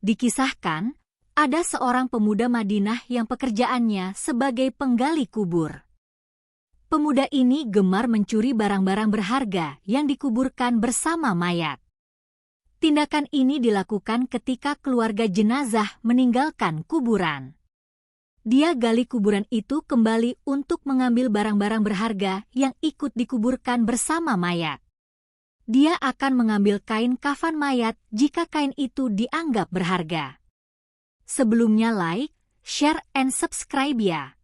Dikisahkan, ada seorang pemuda Madinah yang pekerjaannya sebagai penggali kubur. Pemuda ini gemar mencuri barang-barang berharga yang dikuburkan bersama mayat. Tindakan ini dilakukan ketika keluarga jenazah meninggalkan kuburan. Dia gali kuburan itu kembali untuk mengambil barang-barang berharga yang ikut dikuburkan bersama mayat. Dia akan mengambil kain kafan mayat jika kain itu dianggap berharga. Sebelumnya like, share, and subscribe ya.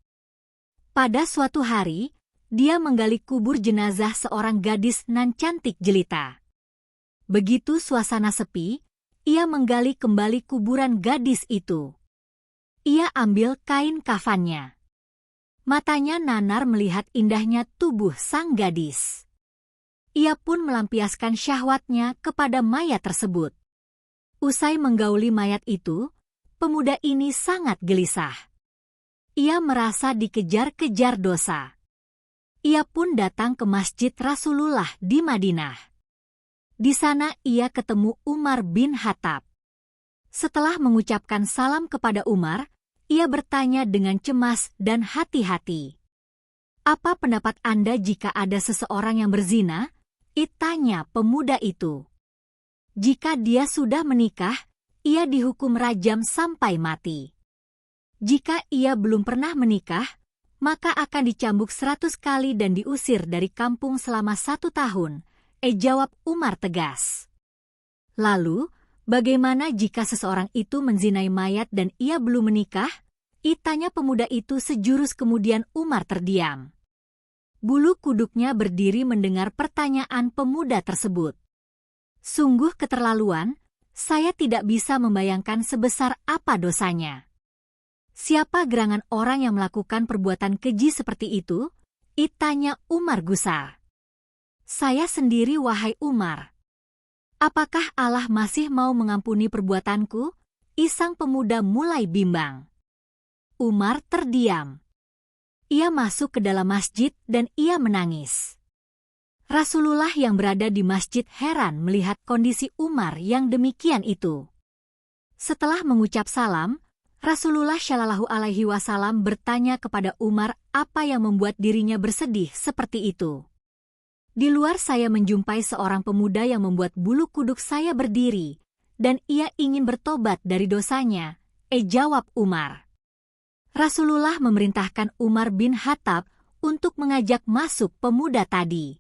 Pada suatu hari, dia menggali kubur jenazah seorang gadis nan cantik jelita. Begitu suasana sepi, ia menggali kembali kuburan gadis itu. Ia ambil kain kafannya. Matanya nanar melihat indahnya tubuh sang gadis. Ia pun melampiaskan syahwatnya kepada mayat tersebut. Usai menggauli mayat itu, pemuda ini sangat gelisah. Ia merasa dikejar-kejar dosa. Ia pun datang ke Masjid Rasulullah di Madinah. Di sana ia ketemu Umar bin Khattab. Setelah mengucapkan salam kepada Umar, ia bertanya dengan cemas dan hati-hati. "Apa pendapat Anda jika ada seseorang yang berzina?" Tanya pemuda itu. "Jika dia sudah menikah, ia dihukum rajam sampai mati. Jika ia belum pernah menikah, maka akan dicambuk 100 kali dan diusir dari kampung selama 1 tahun, jawab Umar tegas. "Lalu, bagaimana jika seseorang itu menzinai mayat dan ia belum menikah?" Tanya pemuda itu sejurus kemudian Umar terdiam. Bulu kuduknya berdiri mendengar pertanyaan pemuda tersebut. Sungguh keterlaluan, saya tidak bisa membayangkan sebesar apa dosanya. Siapa gerangan orang yang melakukan perbuatan keji seperti itu? Tanya Umar gusar. "Saya sendiri wahai Umar." "Apakah Allah masih mau mengampuni perbuatanku?" Sang pemuda mulai bimbang. Umar terdiam. Ia masuk ke dalam masjid dan ia menangis. Rasulullah yang berada di masjid heran melihat kondisi Umar yang demikian itu. Setelah mengucap salam, Rasulullah Shallallahu Alaihi Wasallam bertanya kepada Umar apa yang membuat dirinya bersedih seperti itu. "Di luar saya menjumpai seorang pemuda yang membuat bulu kuduk saya berdiri, dan ia ingin bertobat dari dosanya," jawab Umar. Rasulullah memerintahkan Umar bin Khattab untuk mengajak masuk pemuda tadi.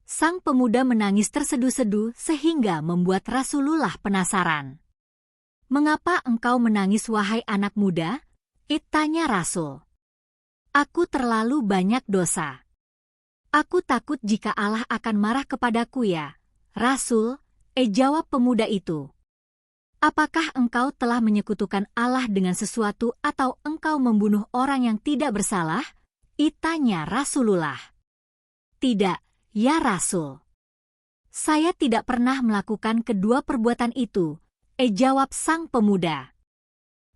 Sang pemuda menangis terseduh-seduh sehingga membuat Rasulullah penasaran. "Mengapa engkau menangis wahai anak muda?" Tanya Rasul. "Aku terlalu banyak dosa. Aku takut jika Allah akan marah kepadaku ya, Rasul," jawab pemuda itu. "Apakah engkau telah menyekutukan Allah dengan sesuatu atau engkau membunuh orang yang tidak bersalah?" Tanya Rasulullah. "Tidak, ya Rasul. Saya tidak pernah melakukan kedua perbuatan itu," jawab sang pemuda.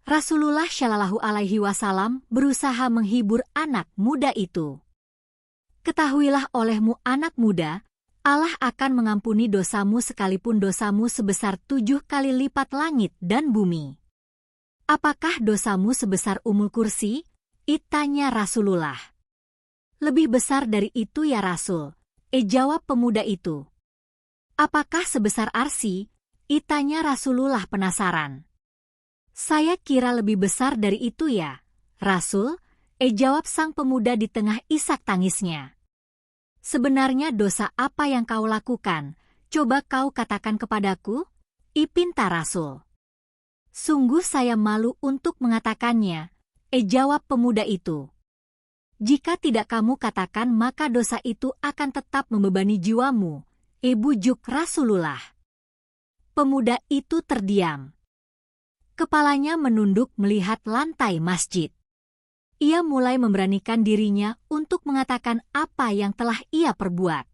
Rasulullah Shallallahu Alaihi Wasallam berusaha menghibur anak muda itu. "Ketahuilah olehmu anak muda, Allah akan mengampuni dosamu sekalipun dosamu sebesar 7 kali lipat langit dan bumi." "Apakah dosamu sebesar Ummul Kursi?" Tanya Rasulullah. "Lebih besar dari itu ya Rasul," jawab pemuda itu. "Apakah sebesar Arsy?" Tanya Rasulullah penasaran. "Saya kira lebih besar dari itu ya, Rasul," jawab sang pemuda di tengah isak tangisnya. "Sebenarnya dosa apa yang kau lakukan? Coba kau katakan kepadaku," pinta Rasul. "Sungguh saya malu untuk mengatakannya," jawab pemuda itu. "Jika tidak kamu katakan maka dosa itu akan tetap membebani jiwamu," bujuk Rasulullah. Pemuda itu terdiam. Kepalanya menunduk melihat lantai masjid. Ia mulai memberanikan dirinya untuk mengatakan apa yang telah ia perbuat.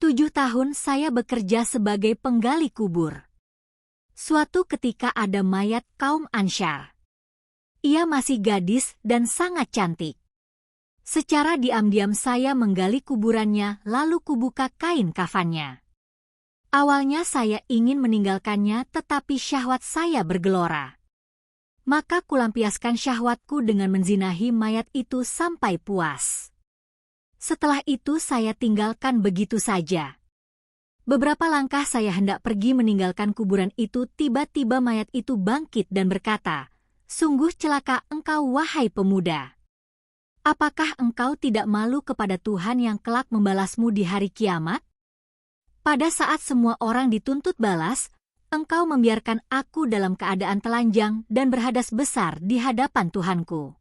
7 tahun saya bekerja sebagai penggali kubur. Suatu ketika ada mayat kaum Ansyar. Ia masih gadis dan sangat cantik. Secara diam-diam saya menggali kuburannya lalu kubuka kain kafannya. Awalnya saya ingin meninggalkannya, tetapi syahwat saya bergelora. Maka kulampiaskan syahwatku dengan menzinahi mayat itu sampai puas. Setelah itu saya tinggalkan begitu saja. Beberapa langkah saya hendak pergi meninggalkan kuburan itu, tiba-tiba mayat itu bangkit dan berkata, "Sungguh celaka engkau, wahai pemuda. Apakah engkau tidak malu kepada Tuhan yang kelak membalasmu di hari kiamat? Pada saat semua orang dituntut balas, engkau membiarkan aku dalam keadaan telanjang dan berhadas besar di hadapan Tuhanku."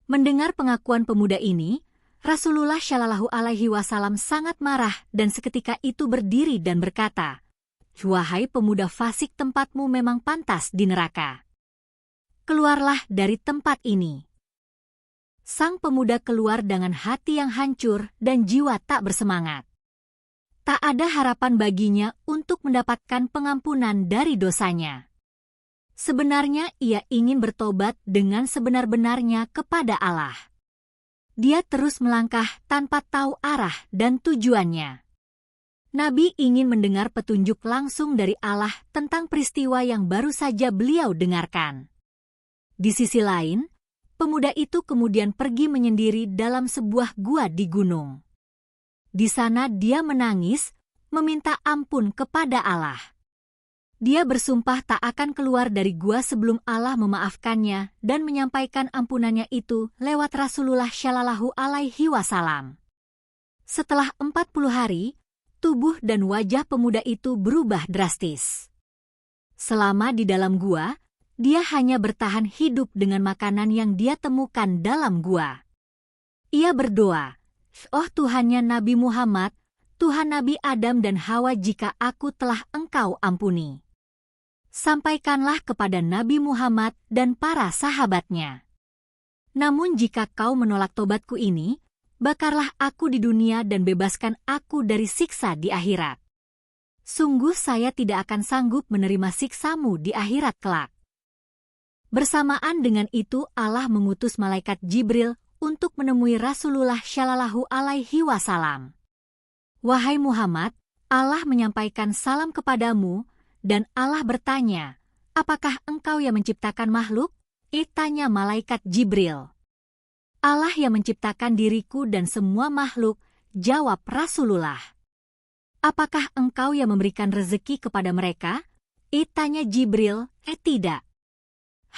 Mendengar pengakuan pemuda ini, Rasulullah Shallallahu Alaihi Wasallam sangat marah dan seketika itu berdiri dan berkata, "Wahai pemuda fasik, tempatmu memang pantas di neraka. Keluarlah dari tempat ini." Sang pemuda keluar dengan hati yang hancur dan jiwa tak bersemangat. Tak ada harapan baginya untuk mendapatkan pengampunan dari dosanya. Sebenarnya ia ingin bertobat dengan sebenar-benarnya kepada Allah. Dia terus melangkah tanpa tahu arah dan tujuannya. Nabi ingin mendengar petunjuk langsung dari Allah tentang peristiwa yang baru saja beliau dengarkan. Di sisi lain, pemuda itu kemudian pergi menyendiri dalam sebuah gua di gunung. Di sana dia menangis, meminta ampun kepada Allah. Dia bersumpah tak akan keluar dari gua sebelum Allah memaafkannya dan menyampaikan ampunannya itu lewat Rasulullah Shallallahu Alaihi Wasallam. Setelah 40 hari, tubuh dan wajah pemuda itu berubah drastis. Selama di dalam gua, dia hanya bertahan hidup dengan makanan yang dia temukan dalam gua. Ia berdoa, "Oh Tuhannya Nabi Muhammad, Tuhan Nabi Adam dan Hawa, jika aku telah Engkau ampuni, sampaikanlah kepada Nabi Muhammad dan para sahabatnya. Namun jika kau menolak tobatku ini, bakarlah aku di dunia dan bebaskan aku dari siksa di akhirat. Sungguh saya tidak akan sanggup menerima siksamu di akhirat kelak." Bersamaan dengan itu Allah mengutus malaikat Jibril untuk menemui Rasulullah Shallallahu Alaihi Wasallam. "Wahai Muhammad, Allah menyampaikan salam kepadamu, dan Allah bertanya, apakah engkau yang menciptakan makhluk?" Tanya malaikat Jibril. "Allah yang menciptakan diriku dan semua makhluk," jawab Rasulullah. "Apakah engkau yang memberikan rezeki kepada mereka?" Tanya Jibril. Tidak.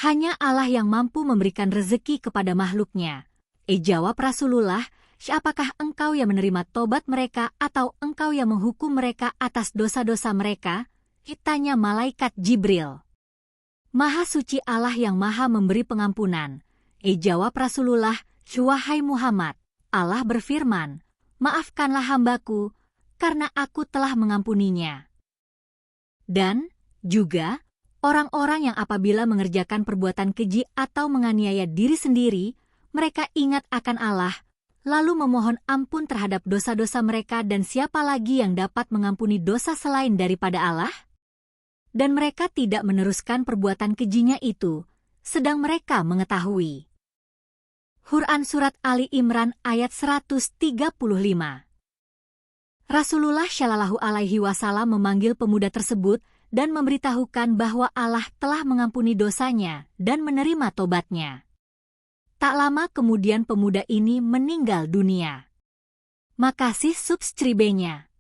Hanya Allah yang mampu memberikan rezeki kepada makhluknya. Jawab Rasulullah. "Apakah engkau yang menerima tobat mereka atau engkau yang menghukum mereka atas dosa-dosa mereka?" Tanya malaikat Jibril. "Maha suci Allah yang maha memberi pengampunan." Jawab Rasulullah. "Wahai Muhammad, Allah berfirman, maafkanlah hambaku, karena aku telah mengampuninya. Dan juga, orang-orang yang apabila mengerjakan perbuatan keji atau menganiaya diri sendiri, mereka ingat akan Allah, lalu memohon ampun terhadap dosa-dosa mereka, dan siapa lagi yang dapat mengampuni dosa selain daripada Allah? Dan mereka tidak meneruskan perbuatan kejinya itu, sedang mereka mengetahui." Quran Surat Ali Imran ayat 135. Rasulullah Shallallahu Alaihi Wasallam memanggil pemuda tersebut dan memberitahukan bahwa Allah telah mengampuni dosanya dan menerima tobatnya. Tak lama kemudian pemuda ini meninggal dunia. Makasih subscribe-nya.